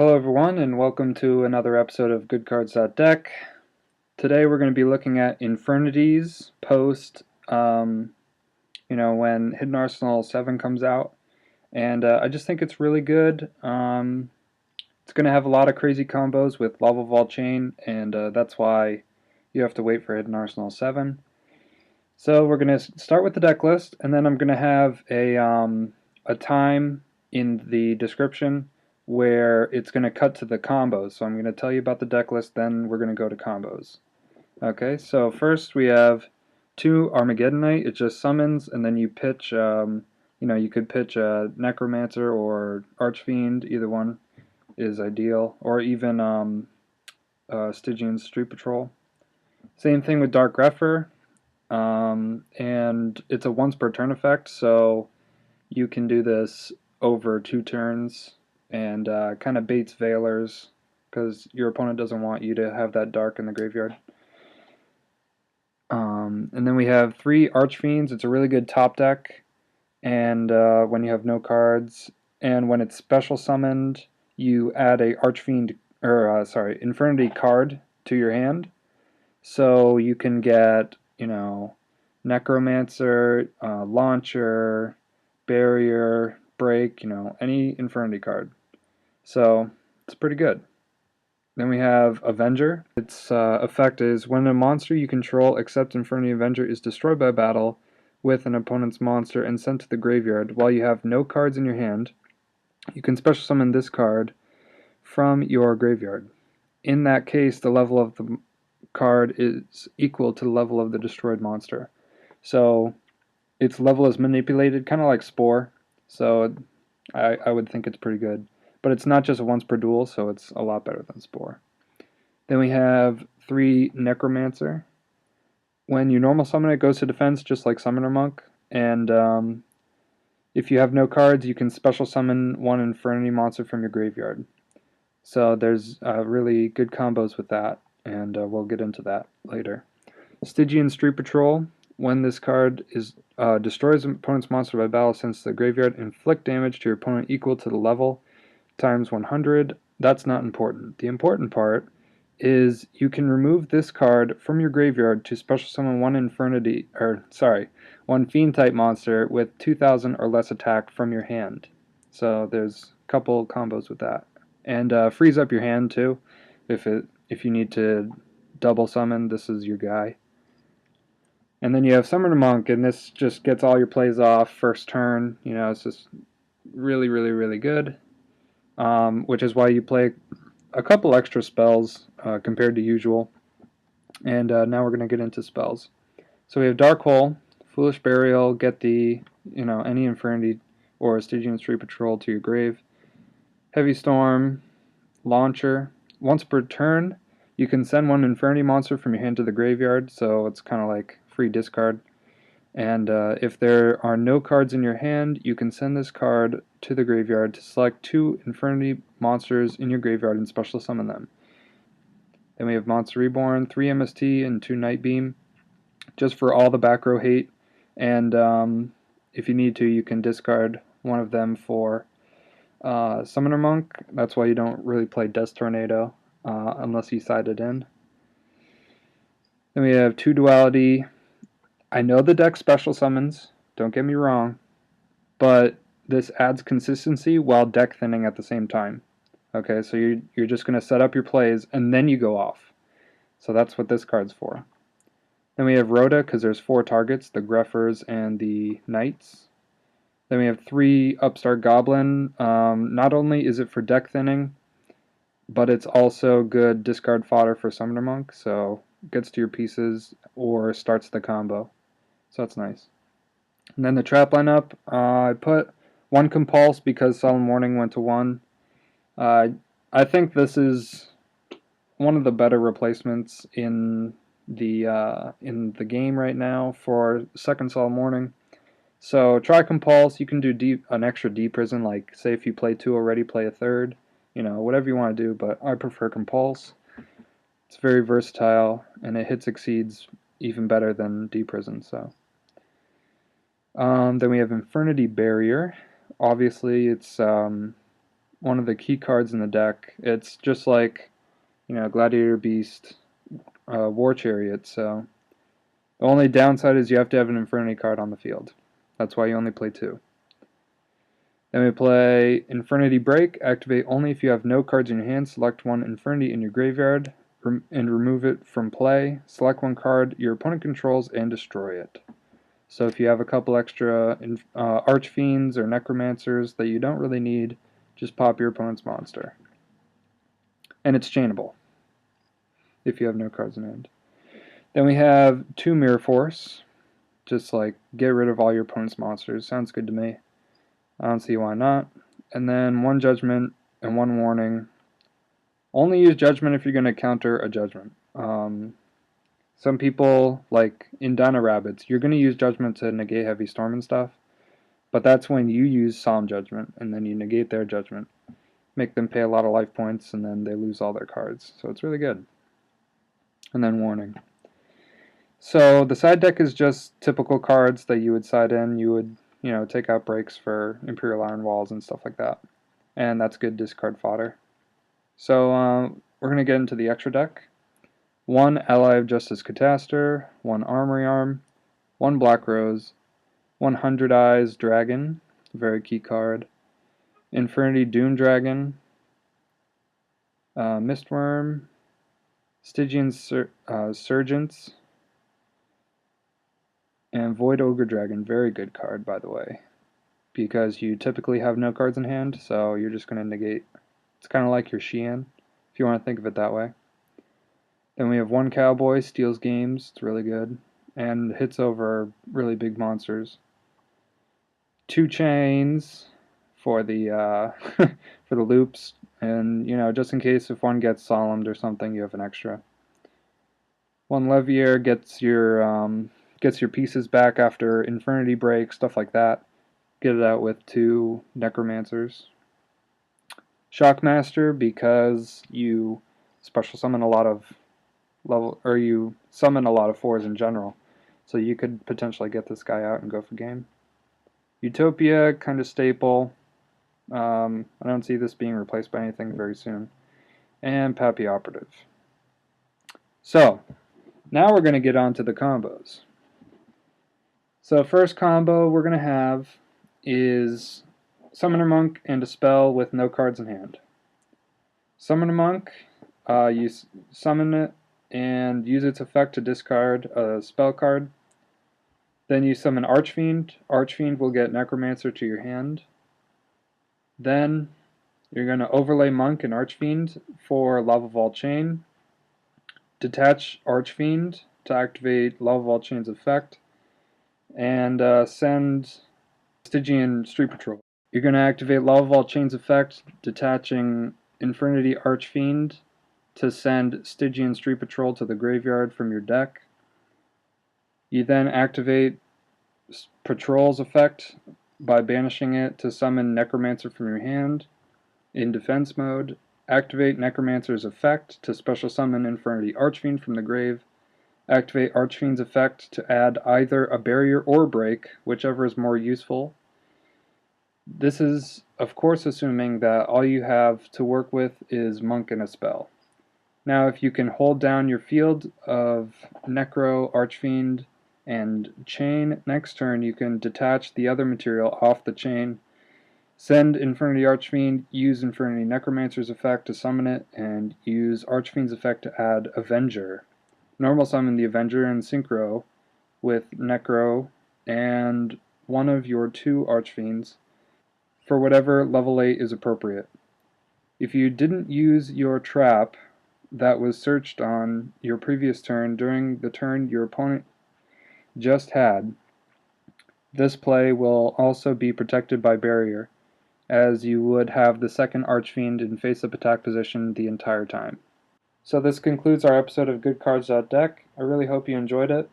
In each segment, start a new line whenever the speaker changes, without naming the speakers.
Hello everyone and welcome to another episode of GoodCards.Dek. Today we're going to be looking at Infernities post, when Hidden Arsenal 7 comes out. And I just think it's really good. It's going to have a lot of crazy combos with Laval Chain, and that's why you have to wait for Hidden Arsenal 7. So we're going to start with the deck list, and then I'm going to have a time in the description where it's going to cut to the combos. So I'm going to tell you about the deck list, then we're going to go to combos. Okay, so first we have 2 Armageddonite. It just summons, and then you pitch, you could pitch a Necromancer or Archfiend. Either one is ideal. Or even Stygian Street Patrol. Same thing with Dark Grepher. And it's a once per turn effect, so you can do this over 2 turns and kind of baits Veilers because your opponent doesn't want you to have that dark in the graveyard. And then we have 3 Archfiends. It's a really good top deck, and when you have no cards, and when it's special summoned, you add a Infernity card to your hand, so you can get Necromancer, Launcher, Barrier, Break, any Infernity card. So it's pretty good. Then we have Avenger. Its effect is when a monster you control except Infernity Avenger is destroyed by battle with an opponent's monster and sent to the graveyard while you have no cards in your hand, you can special summon this card from your graveyard. In that case, the level of the card is equal to the level of the destroyed monster. So its level is manipulated, kind of like Spore, so I would think it's pretty good. But it's not just a once per duel, so it's a lot better than Spore. Then we have 3 Necromancer. When you normal summon it, it goes to defense just like Summoner Monk, and if you have no cards, you can special summon 1 Infernity monster from your graveyard. So there's really good combos with that, and we'll get into that later. Stygian Street Patrol. When this card destroys an opponent's monster by battle, sends to the graveyard, inflict damage to your opponent equal to the level times 100. That's not important. The important part is you can remove this card from your graveyard to special summon 1 one Fiend type monster with 2,000 or less attack from your hand. So there's a couple combos with that, and frees up your hand too. If you need to double summon, this is your guy. And then you have Summoner Monk, and this just gets all your plays off first turn. It's just really, really, really good. Which is why you play a couple extra spells compared to usual. And now we're going to get into spells. So we have Dark Hole, Foolish Burial, get any Infernity or Stygian Street Patrol to your grave. Heavy Storm, Launcher. Once per turn, you can send 1 Infernity monster from your hand to the graveyard, so it's kind of like free discard. And if there are no cards in your hand, you can send this card to the graveyard to select 2 Infernity monsters in your graveyard and special summon them. Then we have Monster Reborn, 3 MST and 2 Nightbeam, just for all the back row hate. And if you need to, you can discard one of them for Summoner Monk. That's why you don't really play Death Tornado unless you side it in. Then we have 2 Duality. I know the deck special summons, don't get me wrong, but this adds consistency while deck thinning at the same time. Okay, so you're just going to set up your plays and then you go off. So that's what this card's for. Then we have Rhoda, because there's 4 targets, the Greffers and the Knights. Then we have 3 Upstart Goblin. Not only is it for deck thinning, but it's also good discard fodder for Summoner Monk, so it gets to your pieces or starts the combo. So that's nice. And then the trap lineup, I put 1 Compulse because Solemn Warning went to 1. I think this is one of the better replacements in the game right now for second Solemn Warning. So try Compulse. You can do an extra D prison, like say if you play 2 already, play a 3rd. Whatever you want to do, but I prefer Compulse. It's very versatile, and it hits exceeds even better than D prison, so. Then we have Infernity Barrier. Obviously, it's one of the key cards in the deck. It's just like, Gladiator Beast, War Chariot, so the only downside is you have to have an Infernity card on the field. That's why you only play 2. Then we play Infernity Break. Activate only if you have no cards in your hand. Select one Infernity in your graveyard and remove it from play. Select one card your opponent controls and destroy it. So if you have a couple extra Archfiends or Necromancers that you don't really need, just pop your opponent's monster. And it's chainable if you have no cards in hand. Then we have 2 Mirror Force. Just like get rid of all your opponent's monsters. Sounds good to me. I don't see why not. And then 1 Judgment and 1 Warning. Only use Judgment if you're going to counter a Judgment. Some people, like in Dino Rabbits, you're going to use Judgment to negate Heavy Storm and stuff. But that's when you use Solemn Judgment, and then you negate their Judgment. Make them pay a lot of life points, and then they lose all their cards. So it's really good. And then Warning. So the side deck is just typical cards that you would side in. You would, take out breaks for Imperial Iron Walls and stuff like that. And that's good discard fodder. So we're going to get into the extra deck. 1 Ally of Justice Cataster, 1 Armory Arm, 1 Black Rose, 100 Eyes Dragon, very key card, Infernity Doom Dragon, Mistworm, Stygian Surgeons, and Void Ogre Dragon, very good card by the way, because you typically have no cards in hand, so you're just going to negate. It's kind of like your Xian, if you want to think of it that way. Then we have 1 Cowboy, steals games, it's really good, and hits over really big monsters. 2 Chains for the for the loops, and just in case if one gets solemned or something, you have an extra. 1 Levier gets your pieces back after Infernity Break, stuff like that. Get it out with 2 Necromancers. Shockmaster, because you special summon a lot of you summon a lot of 4s in general, so you could potentially get this guy out and go for game. Utopia, kind of staple. I don't see this being replaced by anything very soon. And Pappy Operative. So, now we're going to get on to the combos. So first combo we're going to have is Summoner Monk and a spell with no cards in hand. Summoner Monk, you summon it and use its effect to discard a spell card. Then you summon Archfiend. Archfiend will get Necromancer to your hand. Then you're going to overlay Monk and Archfiend for Laval Chain. Detach Archfiend to activate Laval Chain's effect. And send Stygian Street Patrol. You're going to activate Laval Chain's effect, detaching Infernity Archfiend to send Stygian Street Patrol to the graveyard from your deck. You then activate Patrol's effect by banishing it to summon Necromancer from your hand. In defense mode, activate Necromancer's effect to special summon Infernity Archfiend from the grave. Activate Archfiend's effect to add either a barrier or break, whichever is more useful. This is, of course, assuming that all you have to work with is Monk and a spell. Now, if you can hold down your field of Necro, Archfiend, and Chain, next turn you can detach the other material off the chain, send Infernity Archfiend, use Infernity Necromancer's effect to summon it, and use Archfiend's effect to add Avenger. Normal summon the Avenger and Synchro with Necro and one of your 2 Archfiends for whatever level 8 is appropriate. If you didn't use your trap that was searched on your previous turn during the turn your opponent just had, this play will also be protected by Barrier, as you would have the second Archfiend in face-up attack position the entire time. So this concludes our episode of GoodCards.Dek. I really hope you enjoyed it.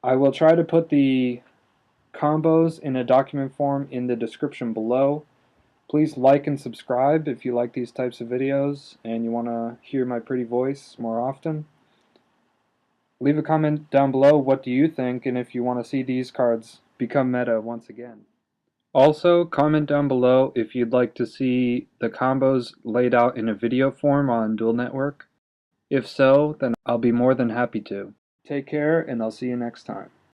I will try to put the combos in a document form in the description below. Please like and subscribe if you like these types of videos and you want to hear my pretty voice more often. Leave a comment down below, what do you think, and if you want to see these cards become meta once again. Also, comment down below if you'd like to see the combos laid out in a video form on Duel Network. If so, then I'll be more than happy to. Take care, and I'll see you next time.